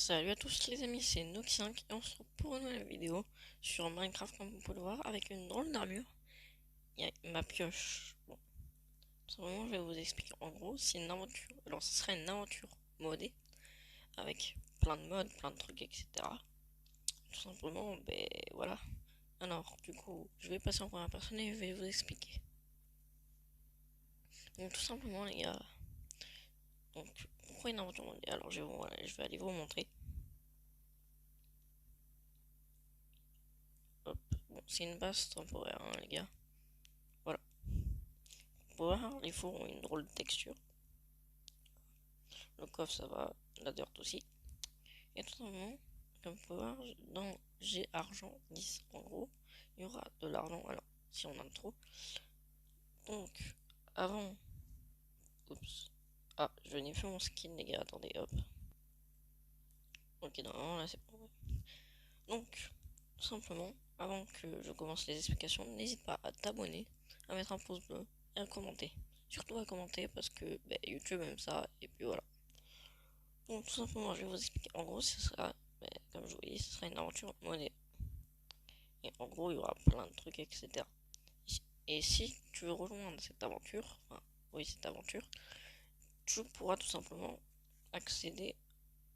Salut à tous les amis, c'est Nox5 et on se retrouve pour une nouvelle vidéo sur Minecraft comme vous pouvez le voir avec une drôle d'armure. Il y a ma pioche. Bon, tout simplement je vais vous expliquer. En gros, c'est une aventure. Alors ce serait une aventure modée avec plein de modes, plein de trucs, etc. Tout simplement, ben voilà. Alors du coup, je vais passer en première personne et je vais vous expliquer. Donc tout simplement les gars, donc pourquoi une aventure modée? Alors je vais aller vous montrer. Hop, bon c'est une base temporaire hein, les gars. Voilà. Pour voir, les fours ont une drôle de texture. Le coffre ça va, la dirt aussi. Et tout simplement, comme vous pouvez voir, dans G argent 10 en gros, il y aura de l'argent, alors si on en a trop. Donc, avant. Oups. Ah, je n'ai plus mon skin les gars, attendez, hop. Ok, non, là c'est bon. Donc, tout simplement, avant que je commence les explications, n'hésite pas à t'abonner, à mettre un pouce bleu et à commenter. Surtout à commenter parce que bah, YouTube aime ça, et puis voilà. Donc tout simplement, je vais vous expliquer. En gros, ce sera, comme je vous dis, ce sera une aventure monnaie. Et en gros, il y aura plein de trucs, etc. Et si tu veux rejoindre cette aventure, enfin, oui, cette aventure, tu pourras tout simplement accéder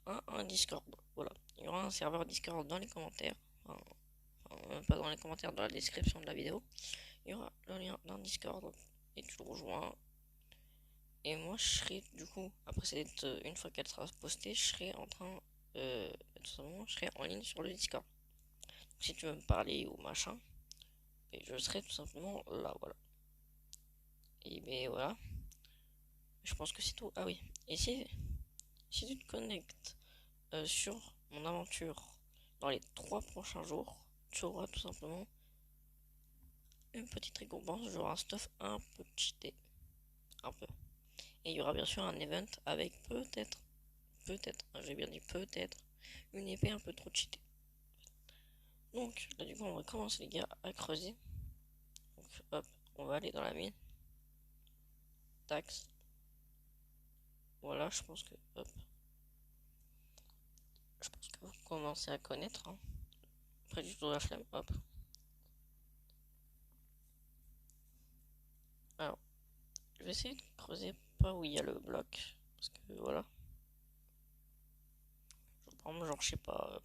à un Discord. Voilà. Il y aura un serveur Discord dans les commentaires. Enfin, pas dans les commentaires, dans la description de la vidéo. Il y aura le lien d'un Discord et tu le rejoins. Et moi, je serai, du coup, après une fois qu'elle sera postée, je serai en train, tout simplement, je serai en ligne sur le Discord. Si tu veux me parler ou machin, et je serai tout simplement là, voilà. Et ben voilà, je pense que c'est tout. Ah oui, et si tu te connectes sur mon aventure dans les 3 prochains jours, tu auras tout simplement une petite récompense, genre un stuff un peu cheaté, un peu. Et il y aura bien sûr un event avec peut-être, j'ai bien dit peut-être, une épée un peu trop cheatée. Donc là du coup on va commencer les gars à creuser. Donc hop, on va aller dans la mine. Tax. Voilà, je pense que hop. Je pense que vous commencez à connaître. Hein. Après du tout la flemme, hop. Alors, je vais essayer de creuser pas où il y a le bloc. Parce que voilà. Par exemple, genre je sais pas.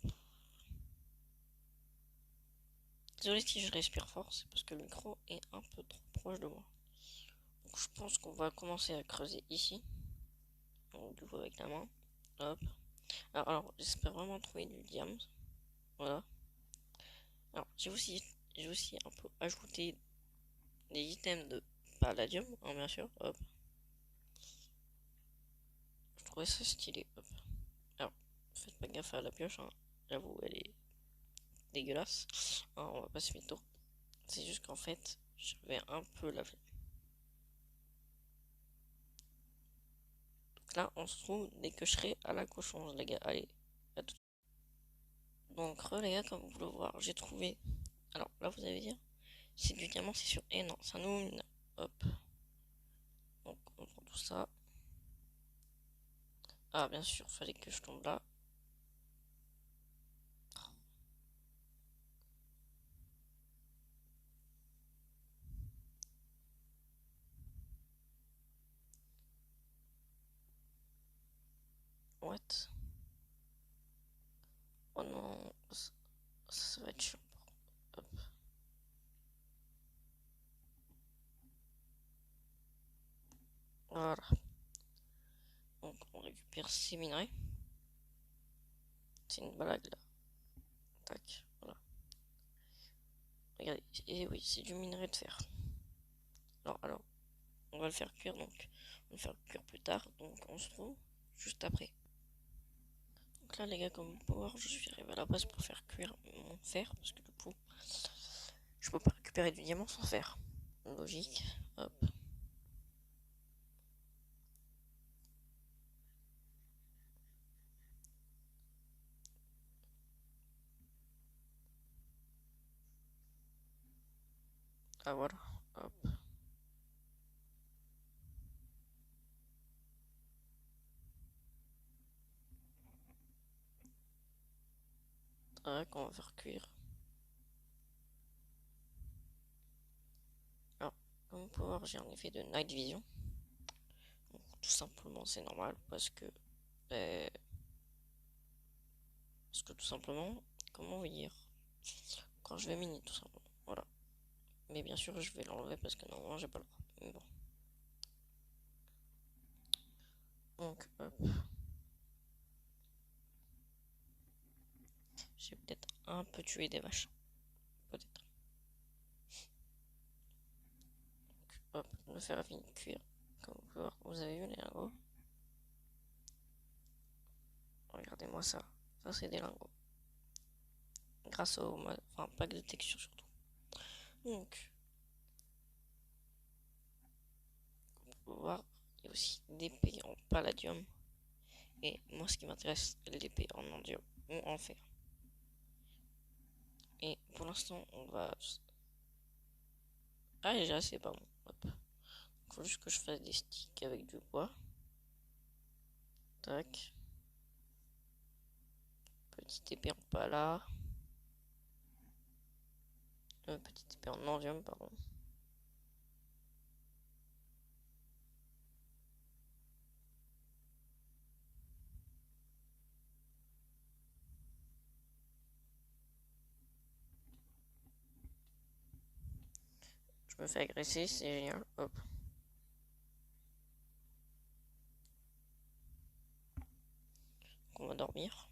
Désolé si je respire fort, c'est parce que le micro est un peu trop proche de moi. Donc je pense qu'on va commencer à creuser ici. Donc du coup avec la main. Hop. Alors j'espère vraiment trouver du diamant. Voilà. Alors j'ai aussi un peu ajouté des items de palladium, hein, bien sûr. Hop. Je trouvais ça stylé. Hop. Alors, faites pas gaffe à la pioche, hein. J'avoue, elle est dégueulasse. Hein, on va pas se mytho. C'est juste qu'en fait, j'avais un peu la flemme. Donc là, on se trouve dès que je serai à la cochonge, les gars. Allez, à tout. Donc, les gars, comme vous pouvez le voir, j'ai trouvé. Alors là, vous allez dire, c'est du diamant, c'est sûr. Et non, ça nous mine. Hop. Donc, on prend tout ça. Ah, bien sûr, fallait que je tombe là. What? Oh non, ça va être chiant. Hop. Voilà. Donc, on récupère ces minerais. C'est une blague là. Tac, voilà. Regardez, et oui, c'est du minerai de fer. Alors, on va le faire cuire, donc on va le faire cuire plus tard, donc on se trouve juste après. Donc là, les gars, comme vous pouvez voir, je suis arrivé à la base pour faire cuire mon fer, parce que du coup, je peux pas récupérer du diamant sans fer. Logique, hop. Ah voilà, hop. Tac, on va faire cuire. Alors, comme vous pouvez voir, j'ai un effet de night vision. Donc, tout simplement, c'est normal euh, parce que tout simplement, comment vous dire, quand je vais miner, tout simplement, voilà. Mais bien sûr, je vais l'enlever parce que normalement, j'ai pas le droit. Mais bon. Donc, hop. J'ai peut-être un peu tué des vaches. Peut-être. Hop, le fer a fini de cuire. Comme vous pouvez voir, vous avez vu les lingots. Regardez-moi ça. Ça, c'est des lingots. Grâce au pack de texture surtout. Donc, vous pouvez voir, il y a aussi l'épée en palladium. Et moi, ce qui m'intéresse, c'est l'épée en endium ou en fer. Et pour l'instant, on va. Ah, déjà, c'est pas bon. Hop. Faut juste que je fasse des sticks avec du bois. Tac. Petite épée en pala. Petite épée en endium, pardon. Je me fais agresser, c'est génial. Hop. Donc on va dormir.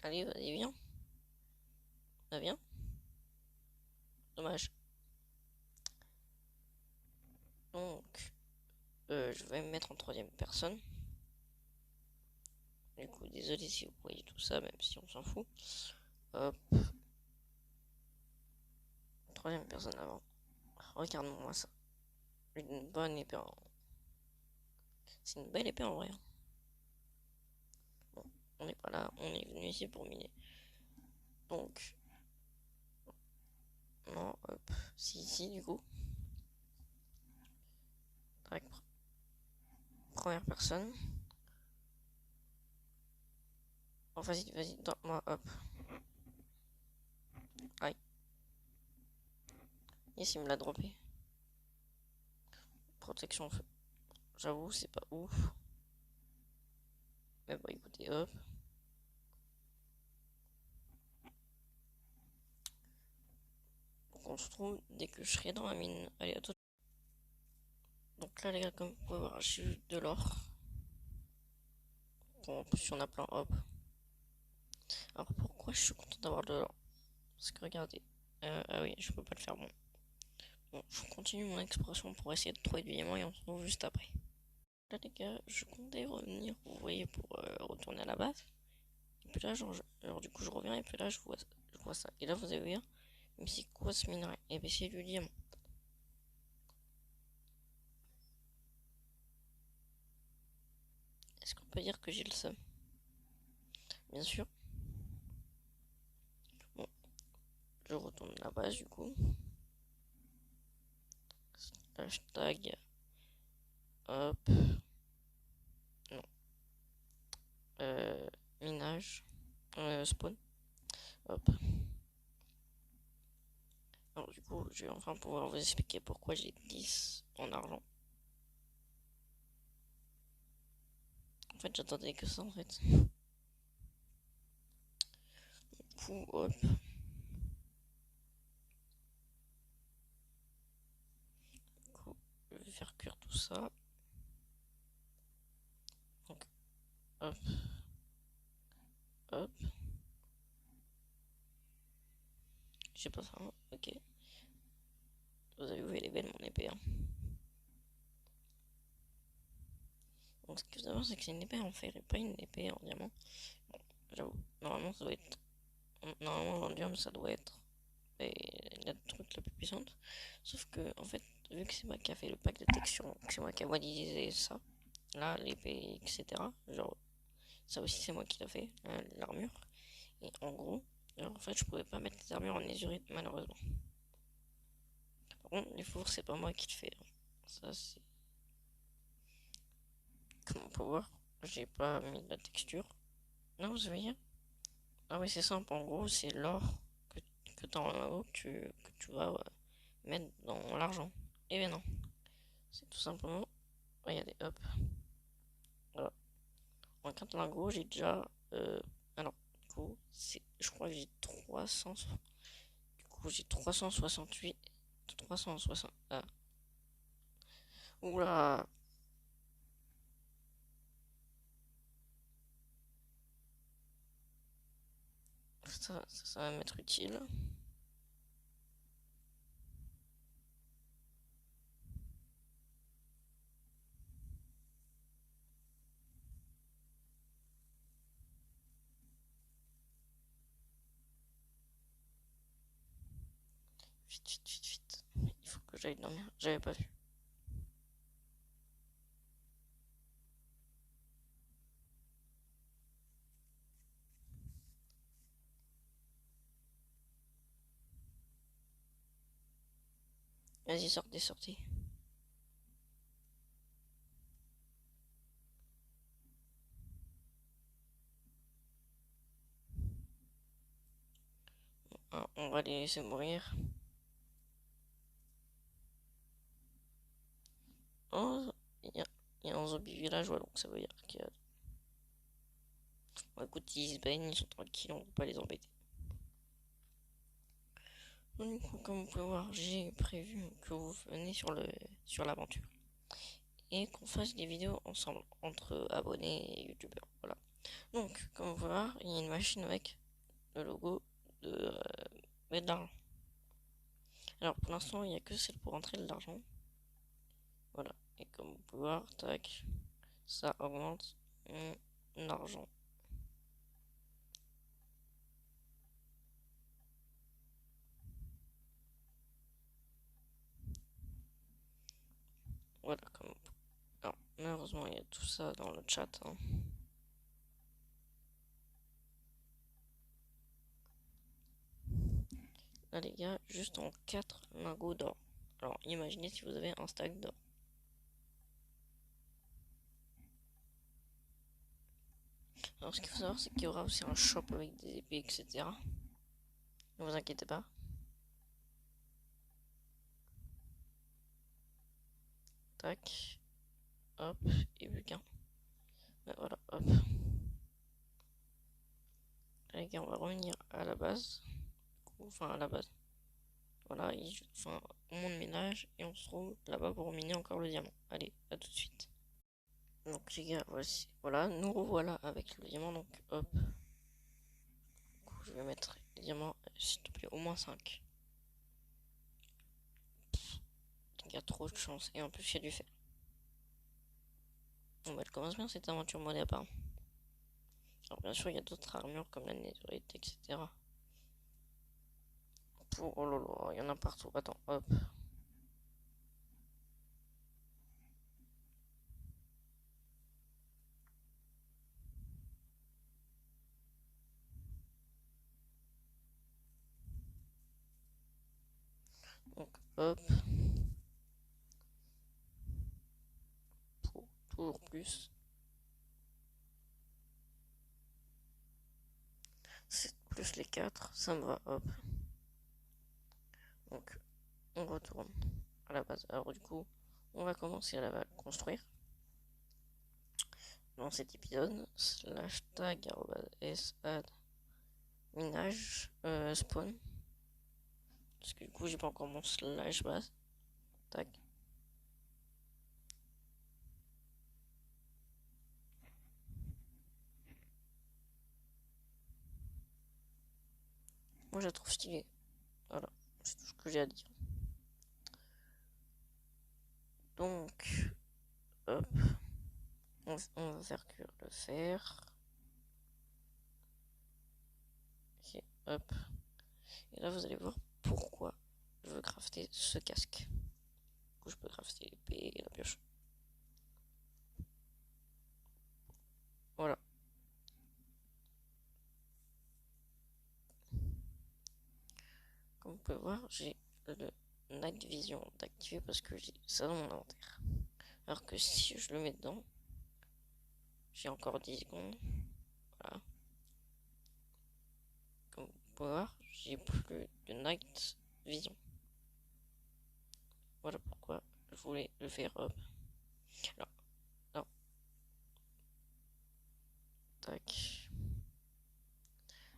Allez, vas-y, viens. Ça vient. Dommage. Donc, je vais me mettre en troisième personne. Du coup, désolé si vous voyez tout ça, même si on s'en fout. Hop. Troisième personne avant. Regarde-moi ça. Une bonne épée en... C'est une belle épée en vrai. Bon, on n'est pas là, on est venu ici pour miner. Donc, non, hop. Si, ici, du coup. Tac. Première personne. Oh, vas-y, vas-y, moi, hop. Aïe. Yes, il me l'a droppé. Protection feu. J'avoue, c'est pas ouf. Mais bah écoutez, hop. Donc on se retrouve dès que je serai dans la mine. Allez, à tout. Donc là, les gars, comme vous pouvez voir, j'ai eu de l'or. Bon, en plus, il y en a plein, hop. Alors pourquoi je suis content d'avoir de l'or? Parce que regardez. Ah oui, je peux pas le faire, bon. Bon, je continue mon exploration pour essayer de trouver du diamant et on se retrouve juste après. Là, les gars, je comptais revenir, vous voyez, pour retourner à la base. Et puis là, genre, du coup, je reviens et puis là, je vois ça. Et là, vous allez voir, mais c'est quoi ce minerai? Et bien, c'est du diamant. Est-ce qu'on peut dire que j'ai le seum? Bien sûr. Bon, je retourne à la base, du coup. Hashtag. Hop. Non. Minage. Spawn. Hop. Alors, du coup, je vais enfin pouvoir vous expliquer pourquoi j'ai 10 en argent. En fait, j'attendais que ça, en fait. Du coup, hop. Du coup, je vais faire cuire tout ça. Donc, hop. Hop. J'ai pas faim. Ok. Vous avez vu, elle est belle, mon épée. Hein. Donc, ce que vous savez, c'est que c'est une épée en fer et pas une épée en diamant. Bon, j'avoue. Normalement, ça doit être. Normalement, en diamant, ça doit être la truc la plus puissante. Sauf que, en fait, vu que c'est moi qui a fait le pack de texture, que c'est moi qui a modélisé ça, là, l'épée, etc. Genre, ça aussi, c'est moi qui l'a fait, l'armure. Et en gros, en fait, je pouvais pas mettre les armures en ézurite, malheureusement. Par contre, les fours, c'est pas moi qui le fais, hein. Ça, c'est. Comme on peut voir, j'ai pas mis de la texture. Non, vous voyez? Ah oui, c'est simple. En gros, c'est l'or que, que t'as en haut que tu vas mettre dans l'argent. Et bien non. C'est tout simplement. Regardez, hop. Voilà. En 4 lingots, j'ai déjà. Alors, du coup, je crois que j'ai 300. Du coup, j'ai 368. 360. Ah. Oula. Ça va m'être utile. Vite, vite, vite, vite. Il faut que j'aille dormir. J'avais pas vu. Vas-y, sortez, sortez. Ah, on va les laisser mourir. Oh, il y a un zombie villageois, donc ça veut dire qu'il y a. Bon, écoute, ils se baignent, ils sont tranquilles, on va pas les embêter. Donc, comme vous pouvez voir, j'ai prévu que vous venez sur l'aventure et qu'on fasse des vidéos ensemble entre abonnés et youtubeurs. Voilà. Donc, comme vous pouvez voir, il y a une machine avec le logo de l'argent. Alors, pour l'instant, il n'y a que celle pour entrer de l'argent. Voilà. Et comme vous pouvez voir, tac, ça augmente mon argent. Voilà, comme. Alors, malheureusement, il y a tout ça dans le chat, hein. Là, les gars, juste en 4 lingots d'or. Alors, imaginez si vous avez un stack d'or. Alors, ce qu'il faut savoir, c'est qu'il y aura aussi un shop avec des épées, etc. Ne vous inquiétez pas. Tac. Hop. Et plus qu'un. Voilà, hop. Les gars, on va revenir à la base. Enfin, à la base. Voilà, enfin, on monte ménage et on se trouve là-bas pour miner encore le diamant. Allez, à tout de suite. Donc, les gars, voici. Voilà, nous revoilà avec le diamant. Donc, hop. Je vais mettre les diamants, s'il te plaît, au moins 5. Il y a trop de chance. Et en plus, il y a du fer. Bon, bah, elle commence bien cette aventure mode à part. Alors, bien sûr, il y a d'autres armures comme la netherite, etc. Oh là là, il y en a partout. Attends, hop. Donc, hop. Pour toujours plus. C'est plus les 4, ça me va, hop. Donc, on retourne à la base. Alors, du coup, on va commencer à la construire. Dans cet épisode, slash tag s add minage spawn. Parce que du coup, j'ai pas encore mon slash base. Tac. Moi, je la trouve stylée. Voilà, c'est tout ce que j'ai à dire. Donc, hop. On va faire cuire le fer. Ok, hop. Et là, vous allez voir pourquoi je veux crafter ce casque. Du coup, je peux crafter l'épée et la pioche. Voilà. Comme vous pouvez voir, j'ai le Night Vision d'activer parce que j'ai ça dans mon inventaire. Alors que si je le mets dedans, j'ai encore 10 secondes. Voilà. Comme vous pouvez voir, j'ai plus de Night Vision. Voilà pourquoi je voulais le faire. Hop. Alors, non. Tac.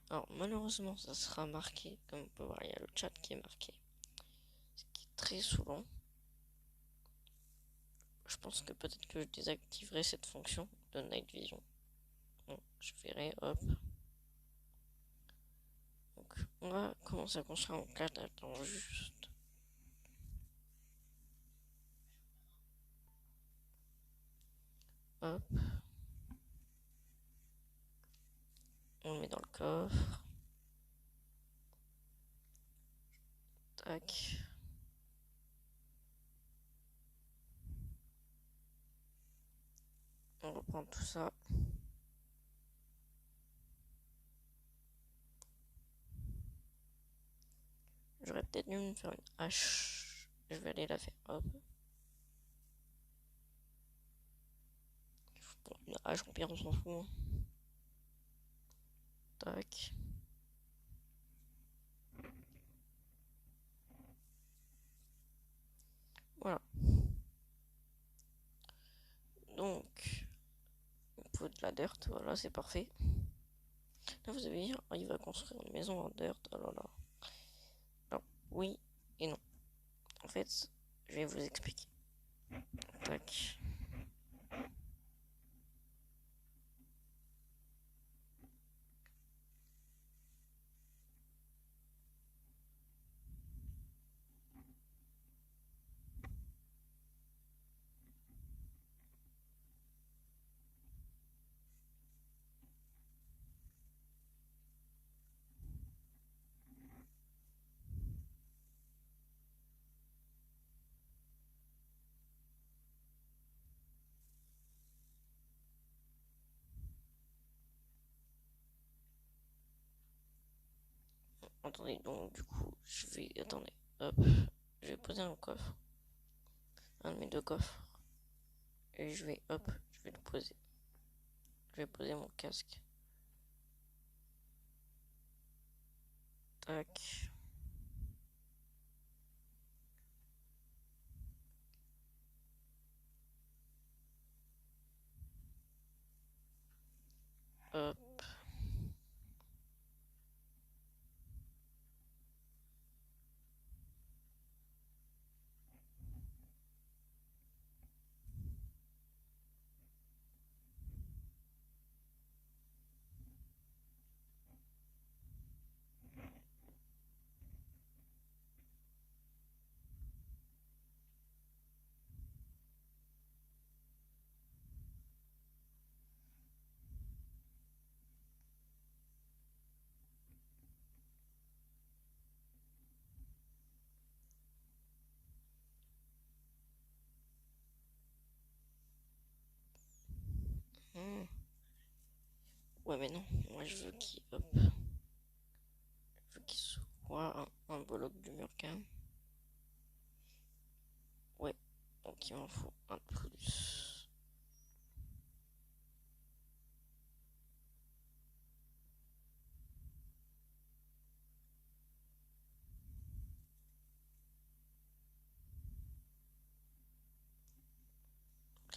Alors, malheureusement, ça sera marqué. Comme vous pouvez voir, il y a le chat qui est marqué. Ce qui est très souvent. Je pense que peut-être que je désactiverai cette fonction de Night Vision. Bon, je verrai, hop. Donc, on va commencer à construire mon cas. Attends, juste. Hop. On le met dans le coffre. Tac. On reprend tout ça. J'aurais peut-être dû me faire une hache. Je vais aller la faire. Hop. Bon, une hache, en pire, on s'en fout. Tac. Voilà. Donc, il faut de la dirt. Voilà, c'est parfait. Là, vous allez dire, il va construire une maison en dirt. Oh là là. Alors, oui et non. En fait, je vais vous expliquer. Tac. Attendez, donc du coup, je vais... Attendez, hop. Je vais poser un coffre. Un de mes deux coffres. Et je vais, hop, je vais le poser. Je vais poser mon casque. Tac. Hop. Hmm. Ouais, mais non. Moi, je veux qu'il, hop. Je veux qu'il soit un bloc du mur quand même. Ouais. Donc, il m'en faut un de plus.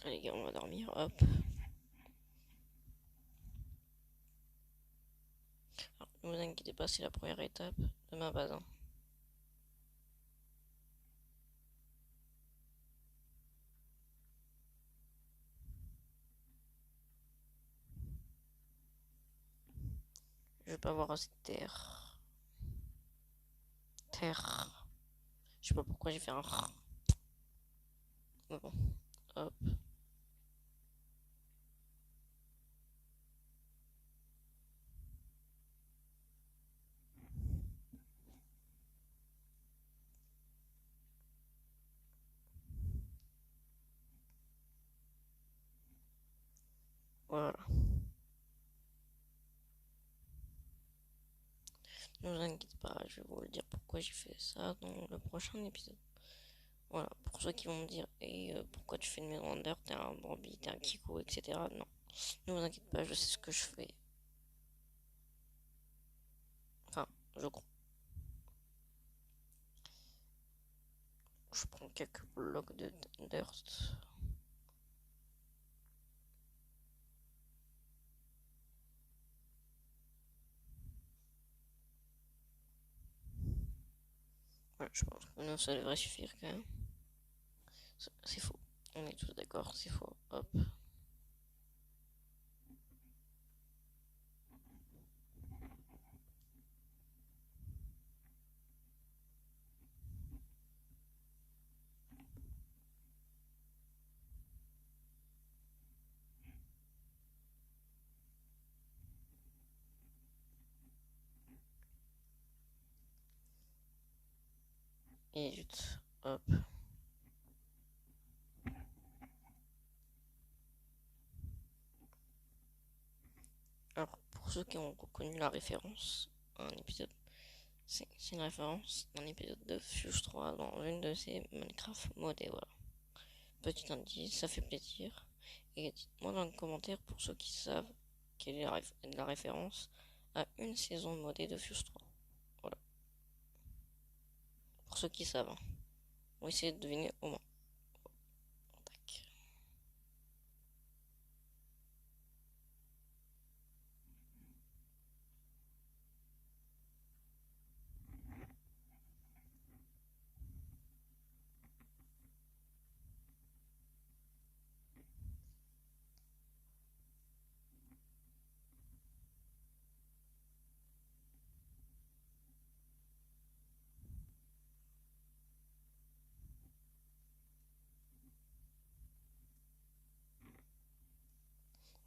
Là, les gars, on va dormir. Hop. Alors, ne vous inquiétez pas, c'est la première étape de ma base, hein. Je vais pas avoir assez de terre. Terre. Je sais pas pourquoi j'ai fait un... Mais bon. Hop. Voilà. Ne vous inquiétez pas, je vais vous le dire pourquoi j'ai fait ça dans le prochain épisode. Voilà, pour ceux qui vont me dire, et pourquoi tu fais une maison Ender, t'es un Bambi, t'es un Kiko, etc. Non, ne vous inquiétez pas, je sais ce que je fais. Enfin, je crois. Je prends quelques blocs de dirt. Ouais, je pense que non, ça devrait suffire quand même. C'est faux. On est tous d'accord, c'est faux. Hop. Et vite. Hop. Alors, pour ceux qui ont reconnu la référence, un épisode, c'est une référence d'un épisode de Fuse 3 dans une de ces Minecraft modes. Et voilà. Petit indice, ça fait plaisir. Et dites-moi dans les commentaires pour ceux qui savent quelle est la référence à une saison modée de Fuse 3. Voilà. Pour ceux qui savent, hein. On va essayer de deviner au moins. Tac.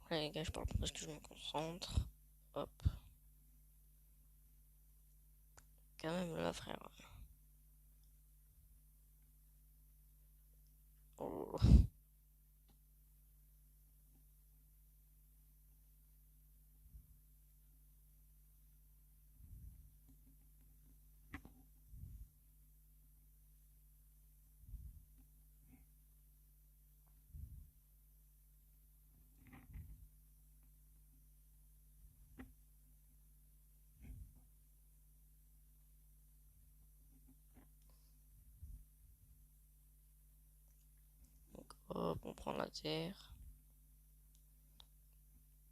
Voilà les gars, je parle pas parce que je me concentre. Hop. Quand même là, frère. Oh. Donc hop, on prend la terre.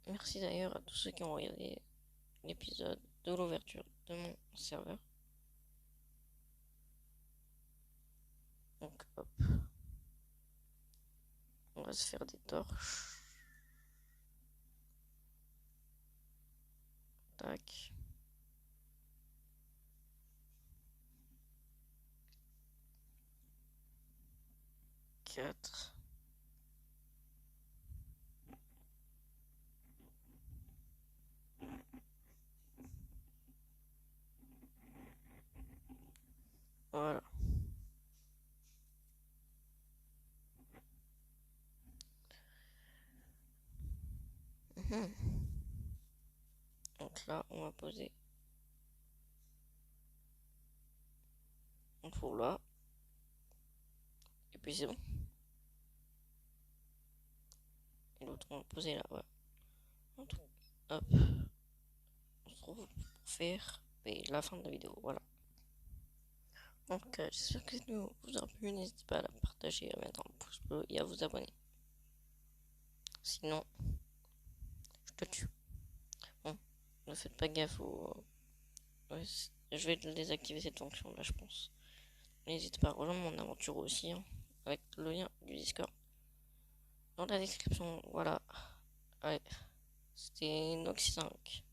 Merci d'ailleurs à tous ceux qui ont regardé l'épisode de l'ouverture de mon serveur. Donc hop, on va se faire des torches. Tac. Quatre. Voilà. Mhm. Donc là, on va poser un four là. Et puis c'est bon. Et l'autre, on va poser là, ouais. Hop. On se retrouve pour faire la fin de la vidéo. Voilà. Donc, j'espère que cette vidéo vous aura plu. N'hésitez pas à la partager, à mettre un pouce bleu et à vous abonner. Sinon, je te tue. Bon, ne faites pas gaffe au. Ouais, je vais désactiver cette fonction là, je pense. N'hésitez pas à rejoindre mon aventure aussi, hein, avec le lien du Discord dans la description. Voilà. Ouais, c'était Noxy 5.